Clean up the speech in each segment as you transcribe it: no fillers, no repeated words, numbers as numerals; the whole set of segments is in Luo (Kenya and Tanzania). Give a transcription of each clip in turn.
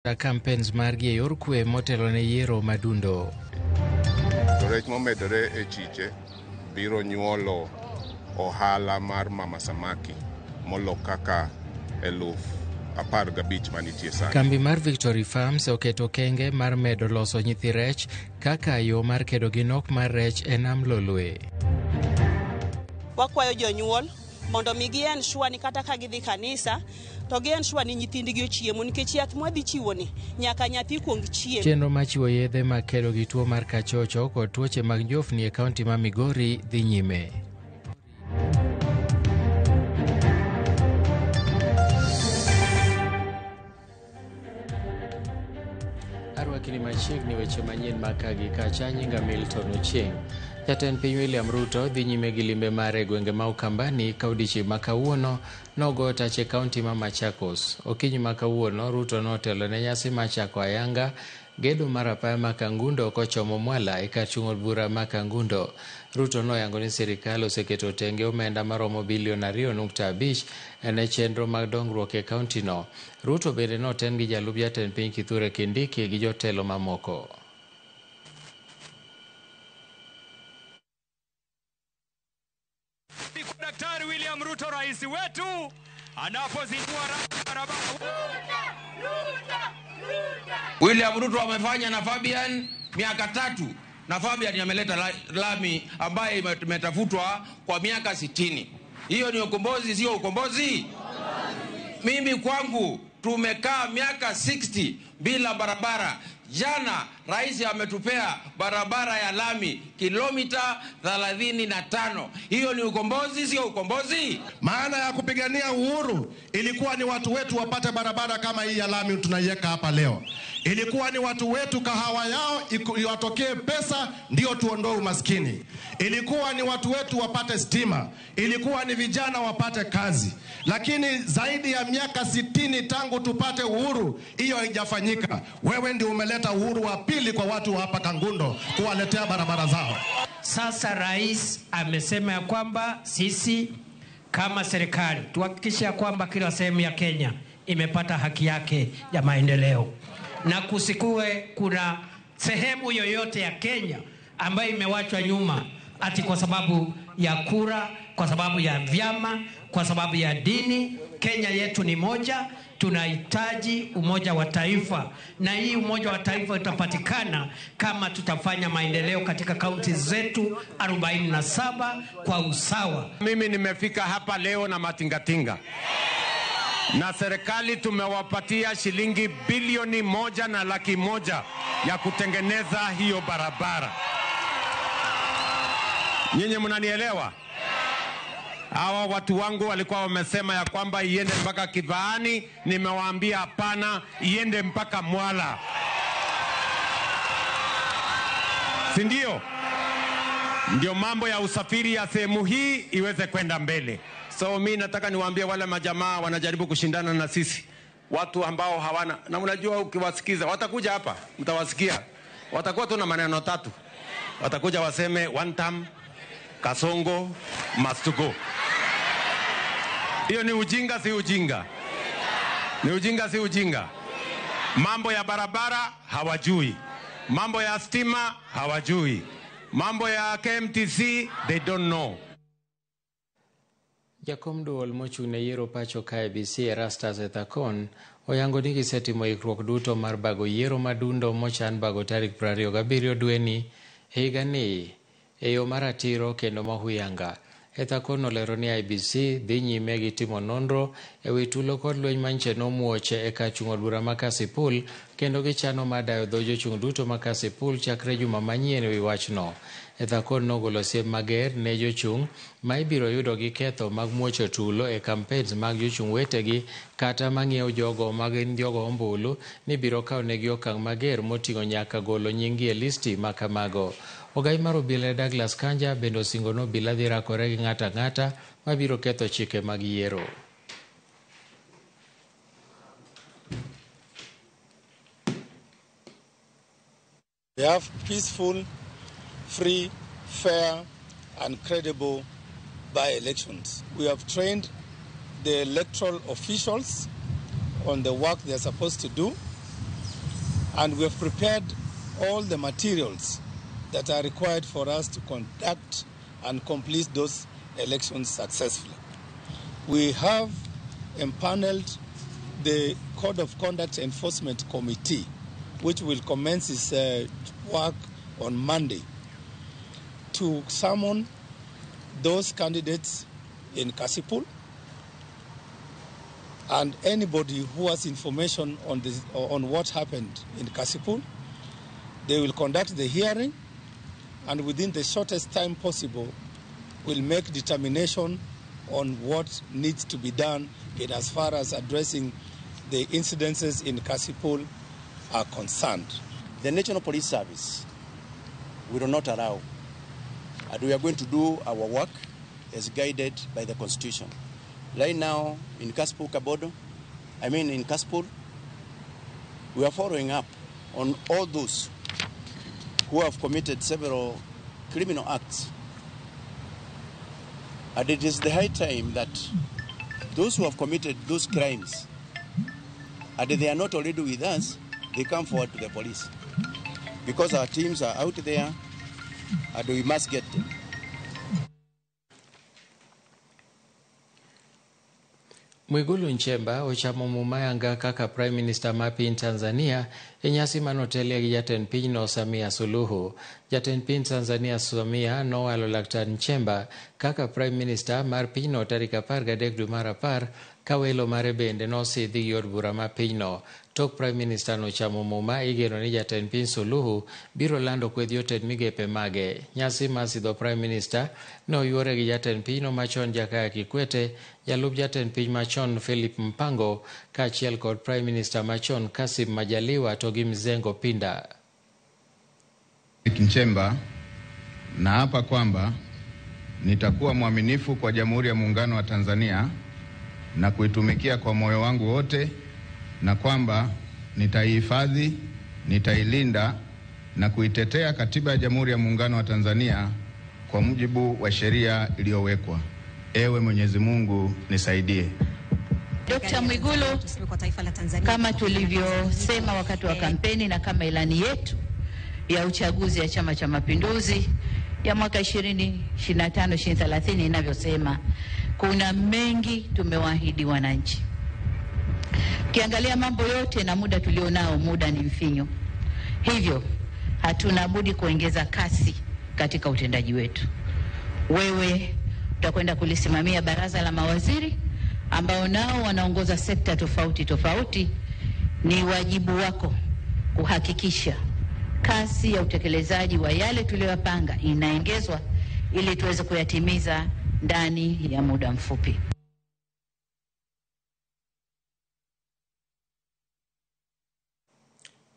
campaigns margi e yor kwe motelo ne yiero madundo. Rech momedore e chiche biro nyuolo ohala mar mama samaki molo kaka 15,000 manitie sani. Kambi mar Victory Farms oketo kenge mar medo loso nyithi rech kaka yo mar kedo gi nok mar rech e nam Lolwe. Wakwayo jonyuol mondo migi ensure ni kata ka gidhi kanisa to gi ensure ni nyithindgi ochiemo nikech yath mwadhi chiwo ni nyaka nyathi kuong chiemo. Chenro machiwo yedhe mag kedo gi tuo mar kachocho kod tuoche mag njofni e kaunti ma Migori dhi nyime. Arwakini machiegni weche manyien makagi kacha nyinga Milton Ochieng. Jatend piny William Ruto dhi nyime gi limbe mare gwenge ma Ukambani ka odiechieng' ma kawuono nogo tache kaunti ma Machakos. Okinyi ma kawuono Ruto notelo ne nyasi machako ayanga gedo mar apaya ma Kangundo kochomo Mwala e kar chung' od bura ma Kangundo. Ruto noyango ni sirikal oseketo tenge omenda maromo bilion 2.5 ne chenro mag dongruok e kaunti no. Ruto bende noten gi jalup jatend piny Kithure Kindiki gi jotelo mamoko. Daktari William Ruto rais wetu anapozindua barabara. William Ruto amefanya na Fabian miaka 3 na Fabian ameleta lami ambaye imetafutwa kwa miaka 60. Hiyo ni ukombozi, sio ukombozi? Mimi kwangu tumekaa miaka 60 bila barabara. Jana rais ametupea barabara ya lami kilomita 35. Hiyo ni ukombozi, sio ukombozi? Maana ya kupigania uhuru ilikuwa ni watu wetu wapate barabara kama hii ya lami tunaiweka hapa leo. Ilikuwa ni watu wetu kahawa yao iwatokee pesa ndio tuondoe umaskini. Ilikuwa ni watu wetu wapate stima. Ilikuwa ni vijana wapate kazi. Lakini zaidi ya miaka 60 tangu tupate uhuru, hiyo haijafanyika. Wewe ndio umeleta uhuru wa pili kwa watu hapa Kangundo kuwaletea barabara zao. Sasa rais amesema ya kwamba sisi kama serikali tuhakikishe ya kwamba kila sehemu ya Kenya imepata haki yake ya maendeleo. Na kusikue kuna sehemu yoyote ya Kenya ambayo imewachwa nyuma ati kwa sababu ya kura, kwa sababu ya vyama, kwa sababu ya dini. Kenya yetu ni moja, tunahitaji umoja wa taifa, na hii umoja wa taifa utapatikana kama tutafanya maendeleo katika kaunti zetu 47 kwa usawa. Mimi nimefika hapa leo na matingatinga. Na serikali tumewapatia shilingi bilioni 1.1 ya kutengeneza hiyo barabara. Nyinyi mnanielewa? Hawa watu wangu walikuwa wamesema ya kwamba iende mpaka Kivaani, nimewaambia hapana, iende mpaka Mwala. Si ndio? Ndio mambo ya usafiri ya sehemu hii iweze kwenda mbele. So mimi nataka niwaambie wale majamaa wanajaribu kushindana na sisi, watu ambao hawana, na mnajua ukiwasikiza watakuja hapa, mtawasikia watakuwa tu na maneno 3. Watakuja waseme one term, Kasongo must go. Hiyo ni ujinga, si ujinga? Ni ujinga, si ujinga? Mambo ya barabara hawajui, mambo ya stima hawajui, mambo ya KMTC they don't know. Jakom duol mochung' ne yiero pacho kae BC Erastus Ethakon oyango ni gisetimo ikruok duto mar bago yiero madundo mochan bago tarik 27 dweni higani e yo maratiro kendo mahuyanga. Ethakon olero ni IBC dhi nyime gi timo nonro e wi tulo kod lweny manche nomuoche e kar chung' od bura ma Kasipul, kendo gichano madayo dho jochung' duto ma Kasipul chakre juma manyien e wi wachno. Ethakon nogolo siem mager ne jochung' ma ibiro yudo gi ketho mag muocho tulo e campaigns mag jochung' wetegi kata mang'iewo jogo mag jogo ombulu ni biro kawo negi okang' mager moting'o nyaka golo nyinggi e listi ma kamago. Ogai mar obila Douglas Kanja bende osingo ni obila dhi rakore gi ng'ato ang'ata ma biro ketho chike mag yiero. They have peaceful, free, fair and credible by-elections. We have trained the electoral officials on the work they are supposed to do. And we have prepared all the materials that are required for us to conduct and complete those elections successfully. We have empaneled the Code of Conduct Enforcement Committee, which will commence its work on Monday, to summon those candidates in Kasipul and anybody who has information on what happened in Kasipul. They will conduct the hearing, and within the shortest time possible, will make determination on what needs to be done in as far as addressing the incidences in Kasipul are concerned. The National Police Service will not allow, and we are going to do our work as guided by the Constitution. Right now, in Kasipul, we are following up on all those who have committed several criminal acts. And it is the high time that those who have committed those crimes, and they are not already with us, they come forward to the police. Because our teams are out there, and we must get them. Mwigulu Nchemba ochamo mumayanga kaka Prime Minister ma piny Tanzania e nyasi manotelie gi jatend pinyno Samia Suluhu. Jatend piny Tanzania Samia nowalo Laktar Nchemba kaka Prime Minister mar pinyno tarik 13 dwe mar 10 ka welo mare bende nosidhi gi od bura ma pinyno. Tok Prime Minister nochamo muma, igeno ni jatend piny Suluhu biro lando kwedhi jotend migepe mage. Nyasi mar sidho Prime Minister noyuore gi jatend pinyno machon Jakaya Kikwete, jalup jatend piny machon Philip Mpango, kaachiel kod Prime Minister machon Kassim Majaliwa to gi Mzengo Pinda. Nchemba, naapa kwamba nitakuwa mwaminifu kwa Jamhuri ya Muungano wa Tanzania na kuitumikia kwa moyo wangu wote, na kwamba nitaihifadhi, nitailinda na kuitetea Katiba ya Jamhuri ya Muungano wa Tanzania kwa mujibu wa sheria iliyowekwa. Ewe Mwenyezi Mungu nisaidie. Dr. Mwigulu, kama tulivyosema wakati wa kampeni na kama ilani yetu ya uchaguzi ya Chama cha Mapinduzi ya mwaka 2025-2030 inavyosema, kuna mengi tumewaahidi wananchi. Kiangalia mambo yote na muda tulionao, muda ni mfinyo. Hivyo hatuna budi kuongeza kasi katika utendaji wetu. Wewe utakwenda kulisimamia baraza la mawaziri ambao nao wanaongoza sekta tofauti tofauti. Ni wajibu wako kuhakikisha kasi ya utekelezaji wa yale tuliyopanga inaongezwa ili tuweze kuyatimiza ndani ya muda mfupi.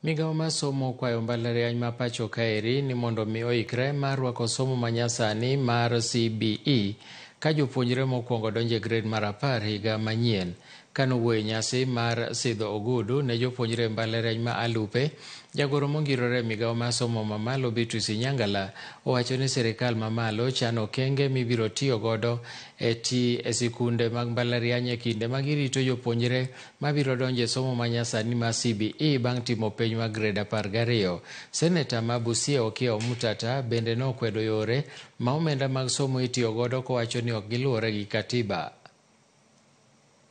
Migao masomo kwayo mbalariany ma pacho kaeri ni mondo mi oikre mar rwako somo manyasani mar CBE ka jopuonjre mokwongo donje grade mar 10 higa manyien. Kanowuoyo nyasi mar sidho ogudu ne jopuonjre mbalariany ma Alupe, jagoro mongirore migao masomo mamalo Beatrice Nyangala owacho ni serikal mamalo chano okenge mibiro tiyo godo e sikunde mag mbalariany e kinde magirito jopuonjre mabiro donje somo manyasani ma CBE bang' timo penj mag grade 12. Seneta ma Busia Okiya Omutata bende nokwedo yore ma omenda mag somo itiyo godo kowacho ni ok giluwore gi katiba.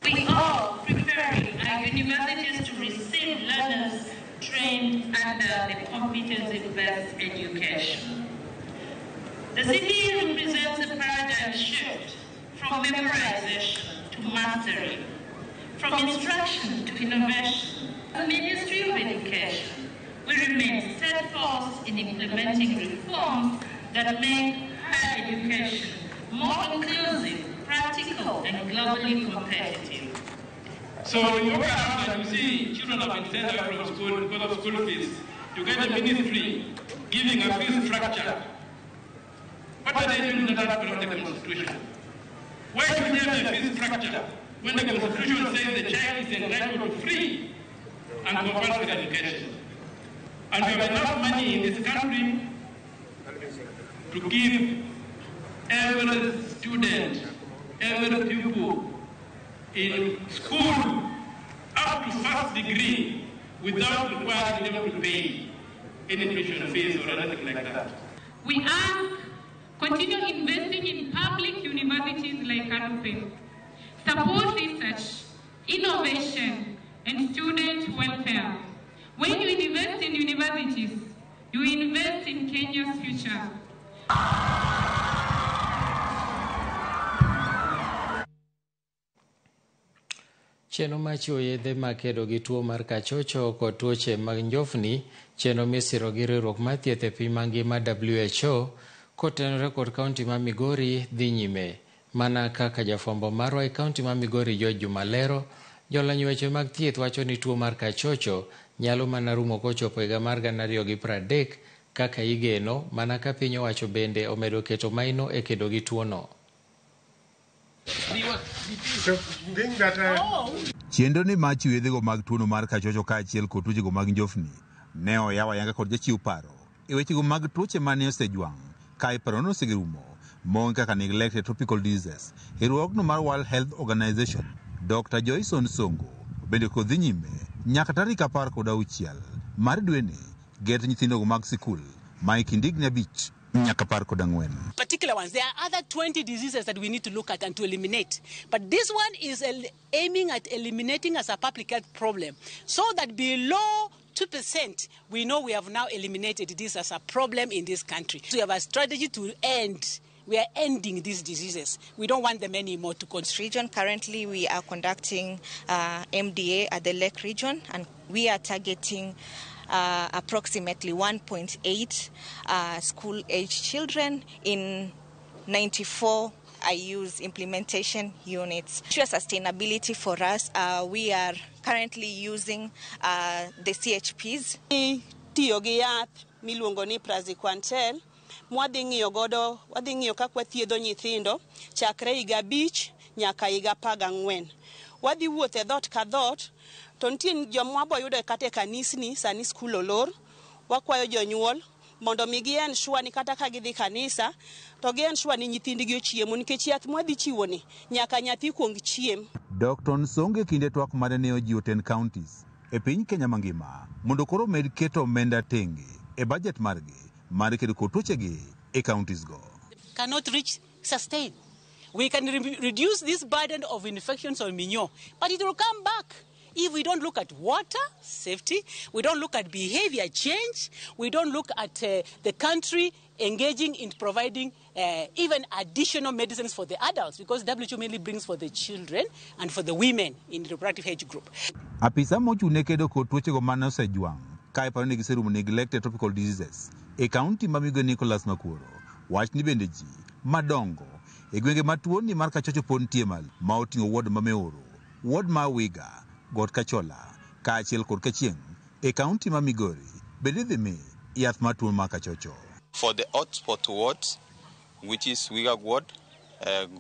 We are preparing our universities to receive learners trained under the competency-based education. The CBE represents a paradigm shift from memorization to mastery, from instruction to innovation. The Ministry of Education will remain steadfast in implementing reforms that make higher education more inclusive, practical, and globally competitive. So when you look around and you see children have been sent away from school because of school fees, you get the ministry giving a fee structure. What are they doing in that part of the Constitution? Why should there be a fee structure when the Constitution says the child is entitled to free and compulsory education? And we have enough money in this country to give every student, every pupil in school up to first degree without requiring them to pay any tuition fees or anything like that. We ask, continue investing in public universities like Anupe. Support research, innovation, and student welfare. When you invest in universities, you invest in Kenya's future. Chenro machiwo yedhe makedo gi tuo mar kachocho kod tuoche mag njofni, chenro misiro gi riwruok mar thieth e piny mangima WHO kotenore kod kaunti ma Migori dhi nyime. Mana kaka jafwambo marwa e kaunti ma Migori George Juma lero, jolony weche mag thieth wacho ni tuo mar kachocho nyalo mana rumo kochopo higa mar 2030 kaka igeno, mana ka piny owacho bende omedo keto maino e kedo gi tuono. Chenro ni machiwo yedhego mag tuono mar kachocho kaachiel kod tuochego mag njofni ne oyaw ayanga kod jachiw paro e wechego mag tuoche mane osejwang' ka iparo ni oserumo mon kaka neglected tropical diseases. Riwruogno mar World Health Organization Dr. Joyson Songo bende kod dhi nyime nyaka tarik 16 mar dweni geto nyithindogo mag sikul ma ikindigni 5 nyaka 14. Particular ones. There are other 20 diseases that we need to look at and to eliminate. But this one is aiming at eliminating as a public health problem so that below 2%, we know we have now eliminated this as a problem in this country. So we have a strategy to end. We are ending these diseases. We don't want them anymore to consume. Region. Currently, we are conducting MDA at the Lake region, and we are targeting approximately 1.8 school-age children in 94 IU's implementation units. Sustainability for us, we are currently using the CHPs. Tiyo gi yath miluongo ni praziquantel mwadhi ng'iyo kaka wathiedho nyithindo chakre higa 5 nyaka higa 14. Wadhi wuothe dhot ka dhot, to nitie joma boyudo kata kanisni sani skul olor. Wakwayo jonyuol mondo mi gien sure ni kata ka gidhi kanisa to gien sure ni nyithindgi ochiemo, nikech yath mwadhi chiwo ni nyaka nyathi kuong chiem. Dr. Nsonge kinde twak mane ne ojiwo 10 counties e piny Kenya mangima mondo koro med keto omenda tenge e budget margi mar kedo kod tuochegi e counties go. Cannot reach sustain. We can reduce this burden of infections on Minyo, but it will come back if we don't look at water safety, we don't look at behavior change, we don't look at the country engaging in providing even additional medicines for the adults, because WHO mainly brings for the children and for the women in the reproductive age group. Apisa mochune kedo kod tuochego mane osejwang' ka iparo ni giserumo neglected tropical diseases e kaunti ma Migori Nicholas Makuoro wach ni bende ji madongo e gwenge ma tuoni mar kachocho pod nitie malo ma oting'o ward ma Meoro, ward ma Wiga, Got Kachola kaachiel kod Kachieng' e kaunti ma Migori bende dhi mi yath mar tuo mar kachocho. For the hotspot wards, which is Wiga ward,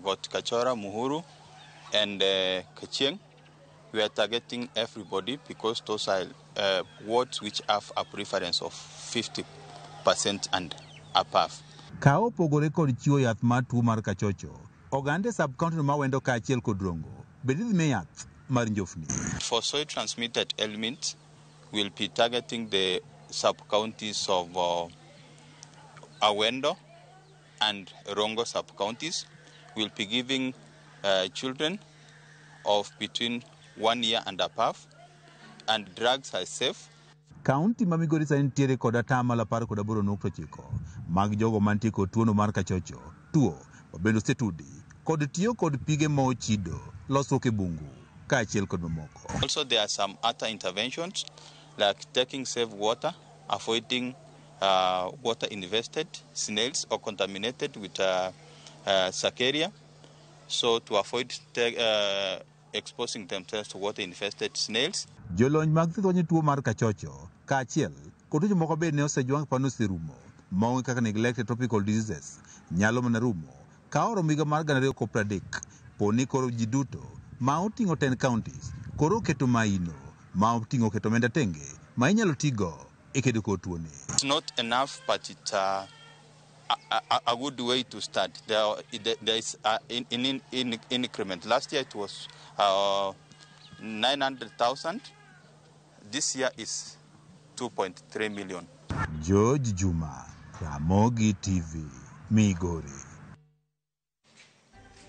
Got Kachora, Muhuru, and Kachieng, we are targeting everybody because those are wards which have a preference of 50% and above. Ka opogore kod chiwo yath mar tuo mar kachocho, ogande sub-county ma Wendo kaachiel kod Rongo bende dhi mi yath mar njofni. For soil transmitted elements, we'll be targeting the sub-counties of Awendo and Rongo sub-counties. We'll be giving children of between 1 year and above, and drugs are safe. Kaunti ma Migori sani nitiere kod 18.9% mag jogo mantie kod tuono mar kachocho. Tuo bende osetudi kod tiyo kod pige ma ochido, losruok e bungu kaachiel kod mamoko. Also, there are some other interventions like taking safe water, avoiding water invested snails or contaminated with Saccharia, so to avoid exposing themselves to water infested snails. Jolony mag thieth wacho tuo mar kachocho kaachiel kod tuoche moko bende ne osejwang' pano oserumo maonge kaka neglected tropical diseases nyalo mana rumo ka oromo higa mar 2030 poni koro ji duto ma oting'o 10 counties koro keto maino ma oting'o keto omenda tenge ma inyalo tigo e kedo kod tuoni. It's not enough, but it's a good way to start. There is in increment. Last year it was 900,000. this year is 2.3 million. George Juma, Ramogi TV, Migori.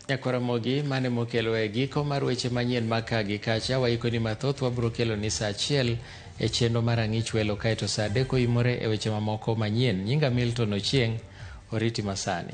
Nyakoromogi mane mokelo e giko mar weche manyien makagi kacha waiko ni mathoth wabro kelo ni saa 1 e chenro mar ang'ich welo kaeto saa 3 koimore e weche mamoko manyien. Nyinga Milton Ochieng, oriti masani.